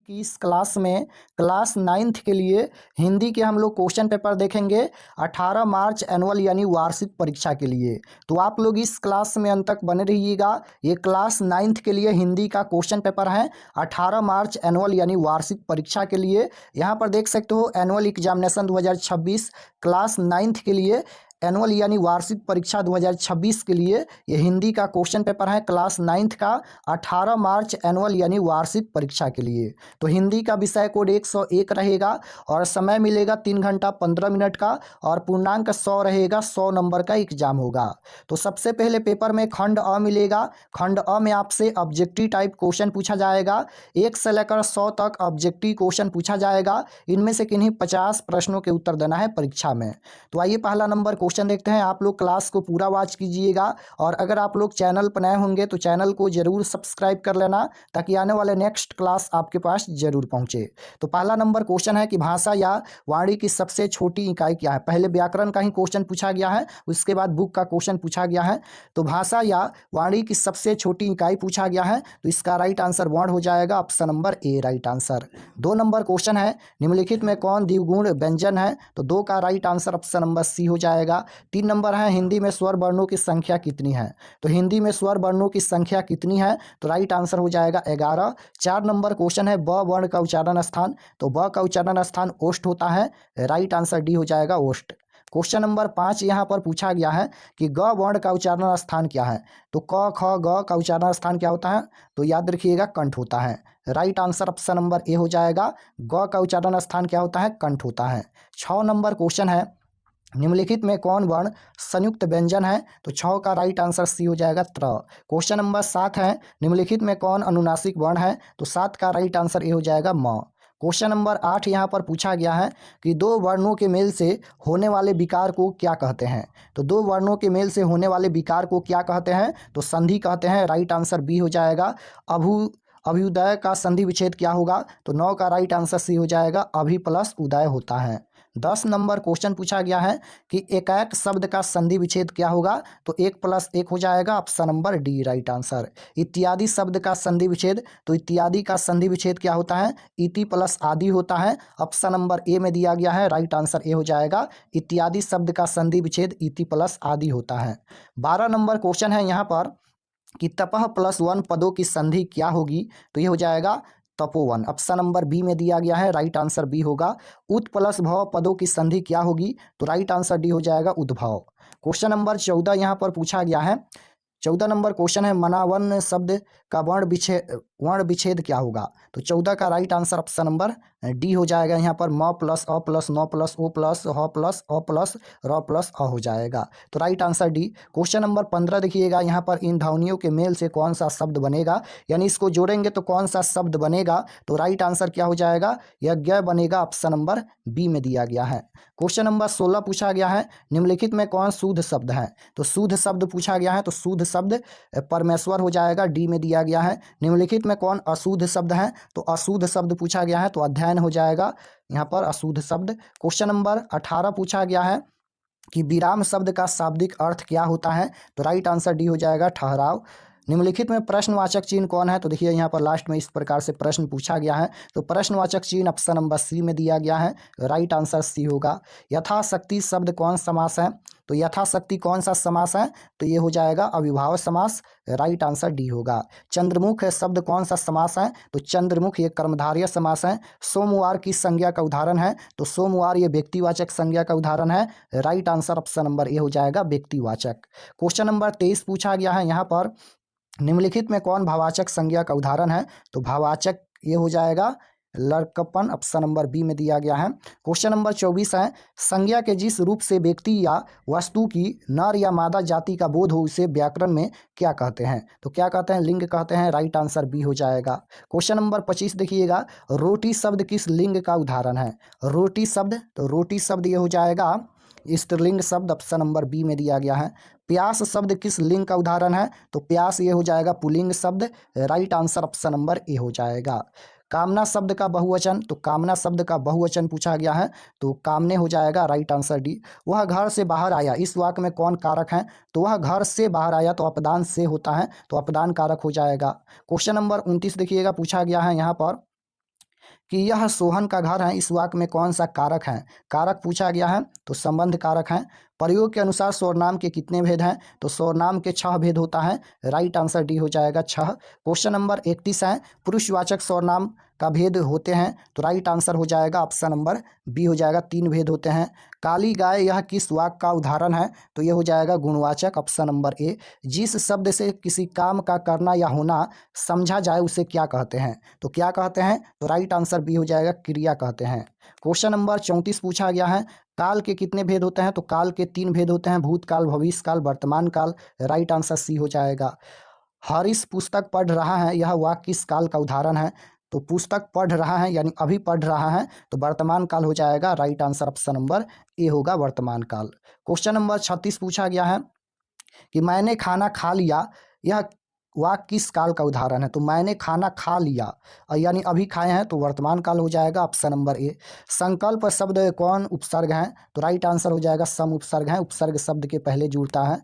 कि इस क्लास में क्लास 9th के लिए हिंदी के हम लोग क्वेश्चन पेपर देखेंगे 18 मार्च एनुअल यानी वार्षिक परीक्षा के लिए। तो आप लोग इस क्लास में अंत तक बने रहिएगा। ये क्लास 9th के लिए हिंदी का क्वेश्चन पेपर है 18 मार्च एनुअल यानी वार्षिक परीक्षा के लिए। यहाँ पर देख सकते हो एनुअल एग्जामिनेशन 2026 क्लास 9th के लिए एनुअल यानी वार्षिक परीक्षा 2026 के लिए ये हिंदी का क्वेश्चन पेपर है क्लास 9th का 18 मार्च एनुअल यानी वार्षिक परीक्षा के लिए। तो हिंदी का विषय कोड 101 रहेगा और समय मिलेगा 3 घंटा 15 मिनट का और पूर्णांक 100 रहेगा। 100 नंबर का एग्जाम होगा। तो सबसे पहले पेपर में खंड अ मिलेगा। खंड अ में आपसे ऑब्जेक्टिव टाइप क्वेश्चन पूछा जाएगा। 1 से लेकर 100 तक ऑब्जेक्टिव क्वेश्चन पूछा जाएगा। इनमें से किन्हीं 50 प्रश्नों के उत्तर देना है परीक्षा में। तो आइए पहला नंबर क्वेश्चन देखते हैं। आप लोग क्लास को पूरा वॉच कीजिएगा और अगर आप लोग चैनल पर नए होंगे तो चैनल को जरूर सब्सक्राइब कर लेना ताकि आने वाले नेक्स्ट क्लास आपके पास जरूर पहुंचे। तो पहला नंबर क्वेश्चन है कि भाषा या वाणी की सबसे छोटी इकाई क्या है। पहले व्याकरण का ही क्वेश्चन पूछा गया है, उसके बाद बुक का क्वेश्चन पूछा गया है। तो भाषा या वाणी की सबसे छोटी इकाई पूछा गया है, तो इसका राइट आंसर वर्ण हो जाएगा option number A right answer. 2 number question है निम्नलिखित में कौन द्विगुण व्यंजन है, तो 2 का right answer option number C हो जाएगा। 3 नंबर है हिंदी में स्वर वर्णों की संख्या कितनी है, तो हिंदी में स्वर वर्णों की संख्या कितनी है, तो राइट आंसर हो जाएगा 11। 4 नंबर क्वेश्चन है ब वर्ण का उच्चारण स्थान, तो ब का उच्चारण स्थान ओष्ठ होता है। राइट आंसर डी हो जाएगा ओष्ठ। क्वेश्चन नंबर 5 यहाँ पर पूछा गया है कि ग वर्ण का उच्चारण स्थान क्या है, तो क ख ग का उच्चारण स्थान क्या होता है, तो याद रखिएगा कंठ होता है। Right answer option number A हो जाएगा। ग का उच्चारण स्थान क्या होता है, कंठ होता है। 6 नंबर क्वेश्चन है निम्नलिखित में कौन वर्ण संयुक्त व्यंजन है, तो 6 का राइट आंसर सी हो जाएगा त्र। क्वेश्चन नंबर 7 है निम्नलिखित में कौन अनुनासिक वर्ण है, तो 7 का राइट आंसर ए हो जाएगा म। क्वेश्चन नंबर 8 यहाँ पर पूछा गया है कि 2 वर्णों के मेल से होने वाले विकार को क्या कहते हैं, तो 2 वर्णों के मेल से होने वाले विकार को क्या कहते हैं, तो संधि कहते हैं। राइट आंसर बी हो जाएगा। अभ्युदय का संधि विच्छेद क्या होगा, तो 9 का राइट आंसर सी हो जाएगा। अभि प्लस उदय होता है। 10 नंबर क्वेश्चन पूछा गया है कि एकाक शब्द का संधि विच्छेद क्या होगा, तो 1 + 1 हो जाएगा option number D right answer. इत्यादि शब्द का संधि विच्छेद, तो इत्यादि का संधि विच्छेद क्या होता है, इति प्लस आदि होता है। ऑप्शन नंबर ए में दिया गया है। राइट आंसर ए हो जाएगा। इत्यादि शब्द का संधि विच्छेद इति प्लस आदि होता है। 12 नंबर क्वेश्चन है यहाँ पर कि तपह +1 पदों की संधि क्या होगी, तो ये हो जाएगा तपोवन। ऑप्शन नंबर बी में दिया गया है। राइट आंसर बी होगा। उत प्लस भव पदों की संधि क्या होगी, तो राइट आंसर डी हो जाएगा उद्भव। क्वेश्चन नंबर 14 यहाँ पर पूछा गया है। 14 नंबर क्वेश्चन है मनावन शब्द का वर्ण विच्छेद क्या होगा, तो 14 का right answer option number D हो जाएगा। यहाँ पर म प्लस अ प्लस न प्लस ओ प्लस ह प्लस अ प्लस र प्लस अ हो जाएगा। तो right answer D. Question number 15 देखिएगा। यहाँ पर इन ध्वनियों के मेल से कौन सा शब्द बनेगा, यानी इसको जोड़ेंगे तो कौन सा शब्द बनेगा, तो राइट आंसर क्या हो जाएगा, यज्ञ बनेगा। ऑप्शन नंबर बी में दिया गया है। क्वेश्चन नंबर 16 पूछा गया है निम्नलिखित में कौन शुद्ध शब्द है, तो शुद्ध शब्द पूछा गया है, तो शुद्ध शब्द परमेश्वर हो जाएगा। डी में दिया गया है। निम्नलिखित में कौन अशुद्ध शब्द है, तो अशुद्ध शब्द पूछा गया है, तो अध्ययन हो जाएगा यहाँ पर अशुद्ध शब्द। क्वेश्चन नंबर 18 पूछा गया है कि विराम शब्द का शाब्दिक अर्थ क्या होता है, तो राइट आंसर डी हो जाएगा ठहराव। निम्नलिखित में प्रश्नवाचक चिन्ह कौन है, तो देखिए यहाँ पर लास्ट में इस प्रकार से प्रश्न पूछा गया है, तो प्रश्नवाचक चिन्ह ऑप्शन नंबर सी में दिया गया है। राइट आंसर सी होगा। यथाशक्ति शब्द कौन समास है, तो यथाशक्ति कौन सा समास है, तो ये हो जाएगा अविभाव समास। राइट आंसर डी होगा। चंद्रमुख शब्द कौन सा समास है, तो चंद्रमुख ये कर्मधारय समास है। सोमवार की संज्ञा का उदाहरण है, तो सोमवार ये व्यक्तिवाचक संज्ञा का उदाहरण है। Right answer option number A हो जाएगा व्यक्तिवाचक। क्वेश्चन नंबर 23 पूछा गया है यहाँ पर निम्नलिखित में कौन भाववाचक संज्ञा का उदाहरण है, तो भाववाचक ये हो जाएगा लड़कपन। ऑप्शन नंबर बी में दिया गया है। क्वेश्चन नंबर 24 है संज्ञा के जिस रूप से व्यक्ति या वस्तु की नर या मादा जाति का बोध हो उसे व्याकरण में क्या कहते हैं, तो क्या कहते हैं, लिंग कहते हैं। राइट आंसर बी हो जाएगा। क्वेश्चन नंबर 25 देखिएगा। रोटी शब्द किस लिंग का उदाहरण है, रोटी शब्द, तो रोटी शब्द ये हो जाएगा स्त्रीलिंग शब्द। ऑप्शन नंबर बी में दिया गया है। प्यास शब्द किस लिंग का उदाहरण है, तो प्यास ये हो जाएगा पुल्लिंग शब्द। Right answer option number A हो जाएगा। कामना शब्द का बहुवचन, तो कामना शब्द का बहुवचन पूछा गया है, तो कामने हो जाएगा। Right answer D. वह घर से बाहर आया, इस वाक्य में कौन कारक है, तो वह घर से बाहर आया, तो अपदान से होता है, तो अपदान कारक हो जाएगा। क्वेश्चन नंबर 29 देखिएगा। पूछा गया है यहाँ पर कि यह सोहन का घर है, इस वाक्य में कौन सा कारक है? कारक पूछा गया है तो संबंध कारक है। प्रयोग के अनुसार सर्वनाम के कितने भेद हैं? तो सर्वनाम के 6 भेद होता है। राइट आंसर डी हो जाएगा 6। क्वेश्चन नंबर 31 है, पुरुषवाचक सर्वनाम का भेद होते हैं? तो राइट आंसर हो जाएगा ऑप्शन नंबर बी हो जाएगा, 3 भेद होते हैं। काली गाय यह किस वाक्य का उदाहरण है? तो ये हो जाएगा गुणवाचक, ऑप्शन नंबर ए। जिस शब्द से किसी काम का करना या होना समझा जाए उसे क्या कहते हैं? तो क्या कहते हैं? तो राइट आंसर बी हो जाएगा, क्रिया कहते हैं। क्वेश्चन नंबर 34 पूछा गया है, काल के कितने भेद होते हैं? तो काल के 3 भेद होते हैं, भूतकाल, भविष्यकाल, वर्तमान काल। राइट आंसर सी हो जाएगा। हरीश पुस्तक पढ़ रहा है, यह वाक्य किस काल का उदाहरण है? तो पुस्तक पढ़ रहा है यानी अभी पढ़ रहा है, तो वर्तमान काल हो जाएगा। Right answer option number A होगा, वर्तमान काल। क्वेश्चन नंबर 36 पूछा गया है कि मैंने खाना खा लिया, यह वाक्य किस काल का उदाहरण है? तो मैंने खाना खा लिया यानी अभी खाए हैं, तो वर्तमान काल हो जाएगा, ऑप्शन नंबर ए। संकल्प शब्द कौन उपसर्ग है? तो राइट आंसर हो जाएगा सम उपसर्ग है, उपसर्ग शब्द के पहले जुड़ता है।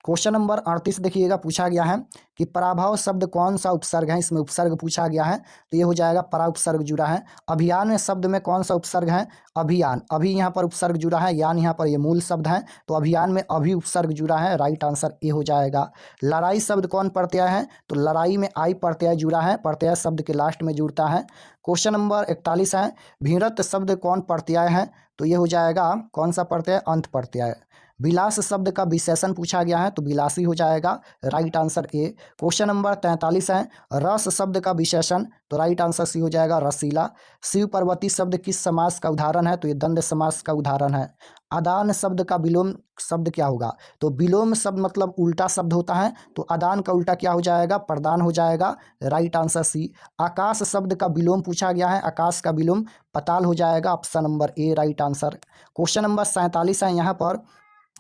क्वेश्चन नंबर 38 देखिएगा, पूछा गया है कि पराभव शब्द कौन सा उपसर्ग है? इसमें उपसर्ग पूछा गया है, तो ये हो जाएगा परा उपसर्ग जुड़ा है। अभियान शब्द में कौन सा उपसर्ग है? अभियान, अभी यहाँ पर उपसर्ग जुड़ा है, यान यहाँ पर ये मूल शब्द है, तो अभियान में अभी उपसर्ग जुड़ा है। राइट आंसर ए हो जाएगा। लड़ाई शब्द कौन प्रत्यय है? तो लड़ाई में आई प्रत्यय जुड़ा है, प्रत्यय शब्द के लास्ट में जुड़ता है। क्वेश्चन नंबर 41 है, भीड़त शब्द कौन प्रत्यय है? तो ये हो जाएगा कौन सा प्रत्यय? अंत प्रत्यय। विलास शब्द का विशेषण पूछा गया है, तो विलासी हो जाएगा। Right answer A. Question number 43 है, रस शब्द का विशेषण? तो राइट आंसर सी हो जाएगा, रसीला। शिव पार्वती शब्द किस समास का उदाहरण है? तो ये द्वंद्व समास का उदाहरण है। आदान शब्द का विलोम शब्द क्या होगा? तो विलोम शब्द मतलब उल्टा शब्द होता है, तो आदान का उल्टा क्या हो जाएगा? प्रदान हो जाएगा। Right answer C. आकाश शब्द का विलोम पूछा गया है, आकाश का विलोम पताल हो जाएगा, option number A right answer. Question number 47 है यहाँ पर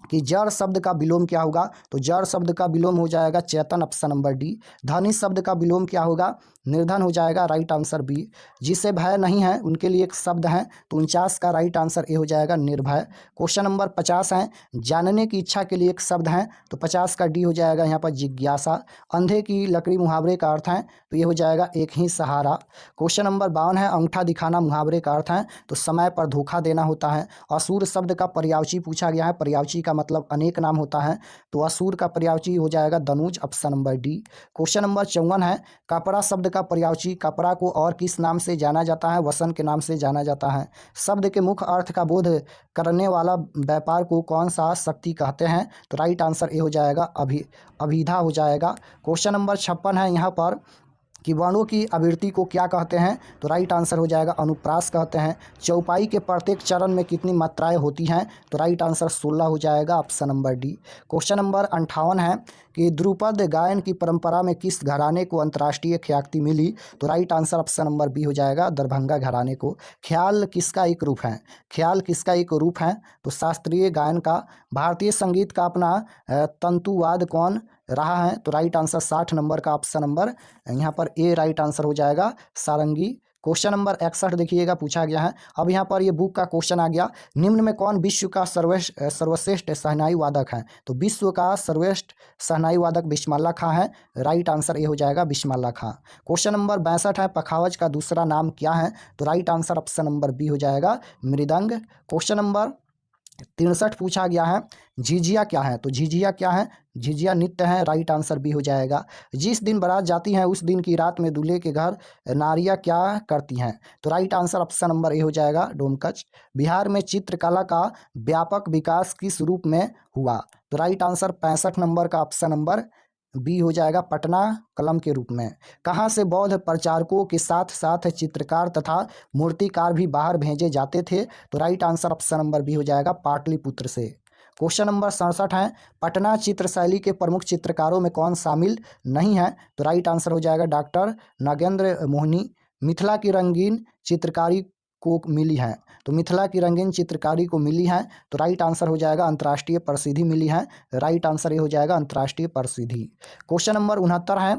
कि जड़ शब्द का विलोम क्या होगा? तो जड़ शब्द का विलोम हो जाएगा चेतन, ऑप्शन नंबर डी। धनी शब्द का विलोम क्या होगा? निर्धन हो जाएगा। Right answer B. जिसे भय नहीं है उनके लिए एक शब्द है, तो 49 का राइट आंसर ए हो जाएगा, निर्भय। क्वेश्चन नंबर 50 है, जानने की इच्छा के लिए एक शब्द है, तो 50 का डी हो जाएगा यहाँ पर, जिज्ञासा। अंधे की लकड़ी मुहावरे का अर्थ है, तो ये हो जाएगा एक ही सहारा। क्वेश्चन नंबर 52 है, अंगूठा दिखाना मुहावरे का अर्थ है, तो समय पर धोखा देना होता है। असुर शब्द का पर्यायवाची पूछा गया है, पर्यायवाची का मतलब अनेक नाम होता है, तो असुर का पर्यायवाची हो जाएगा दनुज, option number D. Question number 54 है, कपड़ा शब्द का पर्यायवाची, कपड़ा को और किस नाम से जाना जाता है? वसन के नाम से जाना जाता है। शब्द के मुख्य अर्थ का बोध करने वाला व्यापार को कौन सा शक्ति कहते हैं? तो राइट आंसर ए हो जाएगा, अभिधा हो जाएगा। क्वेश्चन नंबर 56 है यहाँ पर कि वर्णों की आवृत्ति को क्या कहते हैं? तो राइट आंसर हो जाएगा, अनुप्रास कहते हैं। चौपाई के प्रत्येक चरण में कितनी मात्राएं होती हैं? तो राइट आंसर 16 हो जाएगा, option number D. Question number 58 है कि ध्रुपद गायन की परंपरा में किस घराने को अंतर्राष्ट्रीय ख्याति मिली? तो right answer option number B हो जाएगा, दरभंगा घराने को। ख्याल किसका एक रूप है? ख्याल किसका एक रूप है? तो शास्त्रीय गायन का। भारतीय संगीत का अपना तंतुवाद कौन रहा है? तो राइट आंसर 60 नंबर का, ऑप्शन नंबर यहाँ पर ए राइट आंसर हो जाएगा, सारंगी। क्वेश्चन नंबर 61 देखिएगा, पूछा गया है। अब यहाँ पर ये बुक का क्वेश्चन आ गया, निम्न में कौन विश्व का सर्वश्रेष्ठ शहनाई वादक है? तो विश्व का सर्वश्रेष्ठ शहनाई वादक बिस्मिल्लाह खां है। राइट आंसर ए हो जाएगा, बिस्मिल्लाह खां। क्वेश्चन नंबर 62 है, पखावज का दूसरा नाम क्या है? तो right answer option number B हो जाएगा, मृदंग। क्वेश्चन नंबर 63 पूछा गया है, झिझिया क्या है? तो झिझिया क्या है? झिझिया नृत्य है। राइट आंसर बी हो जाएगा। जिस दिन बारात जाती है उस दिन की रात में दूल्हे के घर नारियां क्या करती हैं? तो right answer option number A हो जाएगा, डोमकच। बिहार में चित्रकला का व्यापक विकास किस रूप में हुआ? तो राइट आंसर 65 नंबर का, ऑप्शन नंबर बी हो जाएगा, पटना कलम के रूप में। कहाँ से बौद्ध प्रचारकों के साथ साथ चित्रकार तथा मूर्तिकार भी बाहर भेजे जाते थे? तो right answer option number B हो जाएगा, पाटलिपुत्र से। क्वेश्चन नंबर 67 है, पटना चित्र शैली के प्रमुख चित्रकारों में कौन शामिल नहीं है? तो राइट आंसर हो जाएगा, डॉक्टर नागेंद्र मोहनी। मिथिला की रंगीन चित्रकारी को मिली है, तो मिथिला की रंगीन चित्रकारी को मिली है, तो राइट आंसर हो जाएगा, अंतर्राष्ट्रीय प्रसिद्धि मिली है। राइट आंसर ये हो जाएगा, अंतर्राष्ट्रीय प्रसिद्धि। क्वेश्चन नंबर 69 है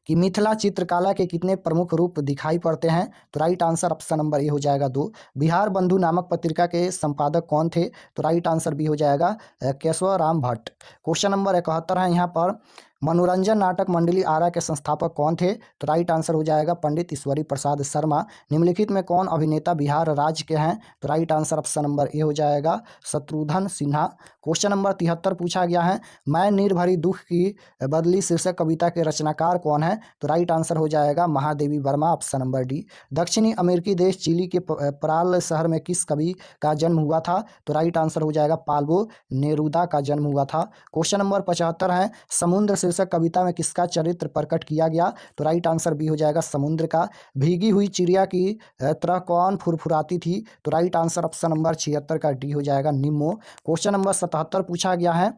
कि मिथिला चित्रकला के कितने प्रमुख रूप दिखाई पड़ते हैं? तो right answer option number A हो जाएगा, 2। बिहार बंधु नामक पत्रिका के संपादक कौन थे? तो राइट आंसर बी हो जाएगा, केशव राम भट्ट। क्वेश्चन नंबर 71 है यहाँ पर मनोरंजन नाटक मंडली आरा के संस्थापक कौन थे? तो राइट आंसर हो जाएगा पंडित ईश्वरी प्रसाद शर्मा। निम्नलिखित में कौन अभिनेता बिहार राज्य के हैं? तो right answer option number A हो जाएगा शत्रुघ्न सिन्हा। क्वेश्चन नंबर 73 पूछा गया है, मैं निर्भरी दुख की बदली शीर्षक कविता के रचनाकार कौन है? तो राइट आंसर हो जाएगा Mahadevi Verma, option number D. दक्षिणी अमेरिकी देश चिली के पराल शहर में किस कवि का जन्म हुआ था? तो राइट आंसर हो जाएगा पाल्बो नेरुदा का जन्म हुआ था। क्वेश्चन नंबर 75 है, समुद्र शीर्षक कविता में किसका चरित्र प्रकट किया गया? तो राइट आंसर बी हो जाएगा समुद्र का। भीगी हुई चिड़िया की तरह कौन फुरफुराती थी? तो राइट आंसर ऑप्शन नंबर 76 का डी हो जाएगा निम्मो। क्वेश्चन नंबर 77 पूछा गया है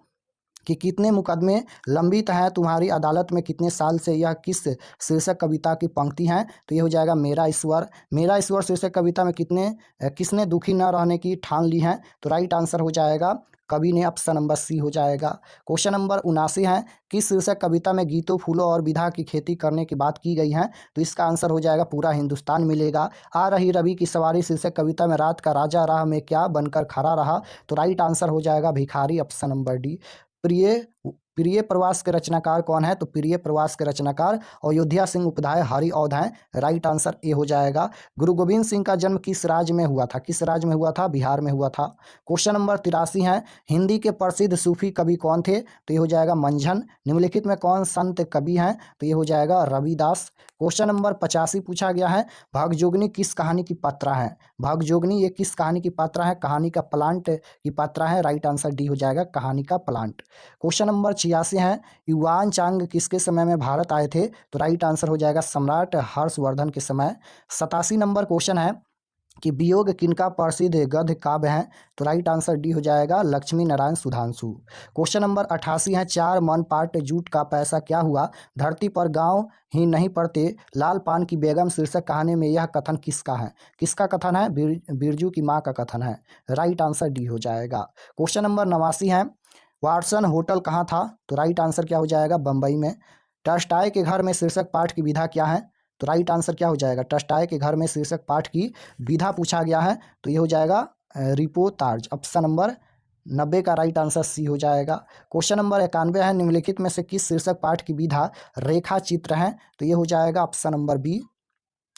कि कितने मुकदमे लंबित हैं तुम्हारी अदालत में कितने साल से, यह किस शीर्षक कविता की पंक्ति हैं? तो ये हो जाएगा मेरा ईश्वर। मेरा ईश्वर शीर्षक कविता में किसने दुखी न रहने की ठान ली है? तो राइट आंसर हो जाएगा कवि ने, ऑप्शन नंबर सी हो जाएगा। क्वेश्चन नंबर 79 है, किस शीर्षक कविता में गीतों फूलों और विधा की खेती करने की बात की गई है? तो इसका आंसर हो जाएगा पूरा हिंदुस्तान मिलेगा। आ रही रवि की सवारी शीर्षक कविता में रात का राजा राह में क्या बनकर खड़ा रहा? तो राइट आंसर हो जाएगा भिखारी, ऑप्शन नंबर डी। प्रिय प्रिय प्रवास के रचनाकार कौन है? तो प्रिय प्रवास के रचनाकार अयोध्या सिंह उपाध्याय हरिऔध हैं। राइट आंसर ए हो जाएगा। गुरु गोविंद सिंह का जन्म किस राज्य में हुआ था? किस राज्य में हुआ था? बिहार में हुआ था। क्वेश्चन नंबर 83 है, हिंदी के प्रसिद्ध सूफी कवि कौन थे? तो ये हो जाएगा मंझन। निम्नलिखित में कौन संत कवि हैं? तो ये हो जाएगा रविदास। क्वेश्चन नंबर 85 पूछा गया है, भगजोगनी किस कहानी की पात्रा है? भगजोगनी ये किस कहानी की पात्रा है? कहानी का प्लांट की पात्रा है। राइट आंसर डी हो जाएगा कहानी का प्लांट। क्वेश्चन नंबर 86 है, युवान चांग किसके समय में भारत आए थे? तो राइट आंसर हो जाएगा सम्राट हर्षवर्धन के समय। 87 नंबर क्वेश्चन है कि वियोग किनका प्रसिद्ध गद्य काव्य है? तो राइट आंसर डी हो जाएगा लक्ष्मी नारायण सुधांशु। क्वेश्चन नंबर 88 है, चार मन पाट जूट का पैसा क्या हुआ? धरती पर गांव ही नहीं पड़ते लाल पान की बेगम शीर्षक कहानी में यह कथन किसका है? किसका कथन है? बिरजू की माँ का कथन है। राइट आंसर डी हो जाएगा। क्वेश्चन नंबर 89 है, वाटसन होटल कहाँ था? तो राइट आंसर क्या हो जाएगा? बम्बई में। टॉल्स्टॉय के घर में शीर्षक पाठ की विधा क्या है? तो राइट आंसर क्या हो जाएगा? टॉल्स्टॉय के घर में शीर्षक पाठ की विधा पूछा गया है, तो ये हो जाएगा रिपोर्ताज, ऑप्शन नंबर 90 का राइट आंसर सी हो जाएगा। क्वेश्चन नंबर 91 है, निम्नलिखित में से किस शीर्षक पाठ की विधा रेखा चित्र है? तो ये हो जाएगा ऑप्शन नंबर बी,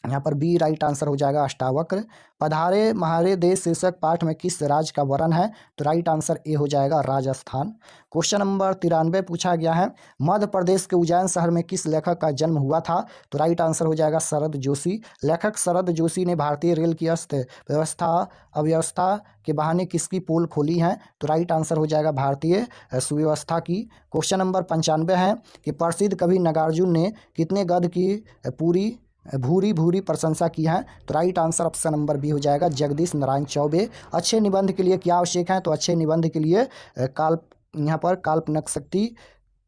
यहाँ पर बी राइट आंसर हो जाएगा अष्टावक्र। पधारे महारे देश शीर्षक पाठ में किस राज्य का वर्णन है? तो राइट आंसर ए हो जाएगा राजस्थान। क्वेश्चन नंबर 93 पूछा गया है, मध्य प्रदेश के उज्जैन शहर में किस लेखक का जन्म हुआ था? तो राइट आंसर हो जाएगा शरद जोशी। लेखक शरद जोशी ने भारतीय रेल की अव्यवस्था के बहाने किसकी पोल खोली है? तो राइट आंसर हो जाएगा भारतीय सुव्यवस्था की। क्वेश्चन नंबर 95 है कि प्रसिद्ध कवि नागार्जुन ने कितने गद्य की पूरी भूरी भूरी प्रशंसा की है? तो right answer option number B हो जाएगा जगदीश नारायण चौबे। अच्छे निबंध के लिए क्या आवश्यक है? तो अच्छे निबंध के लिए यहाँ पर काल्पनिक शक्ति,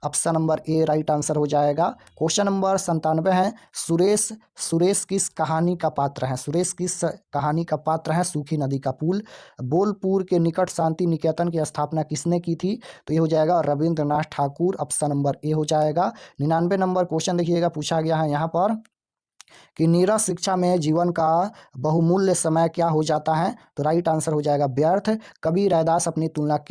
option number A right answer हो जाएगा। क्वेश्चन नंबर 97 है, सुरेश किस कहानी का पात्र है? सुरेश किस कहानी का पात्र है? सूखी नदी का पुल। बोलपुर के निकट शांति निकेतन की स्थापना किसने की थी? तो ये हो जाएगा Rabindranath Thakur, option number A हो जाएगा। 99 नंबर क्वेश्चन देखिएगा, पूछा गया है यहाँ पर कि नीरज शिक्षा में जीवन का बहुमूल्य समय क्या हो जाता है? तो राइट आंसर हो जाएगा व्यर्थ। कवि रैदास अपनी तुलना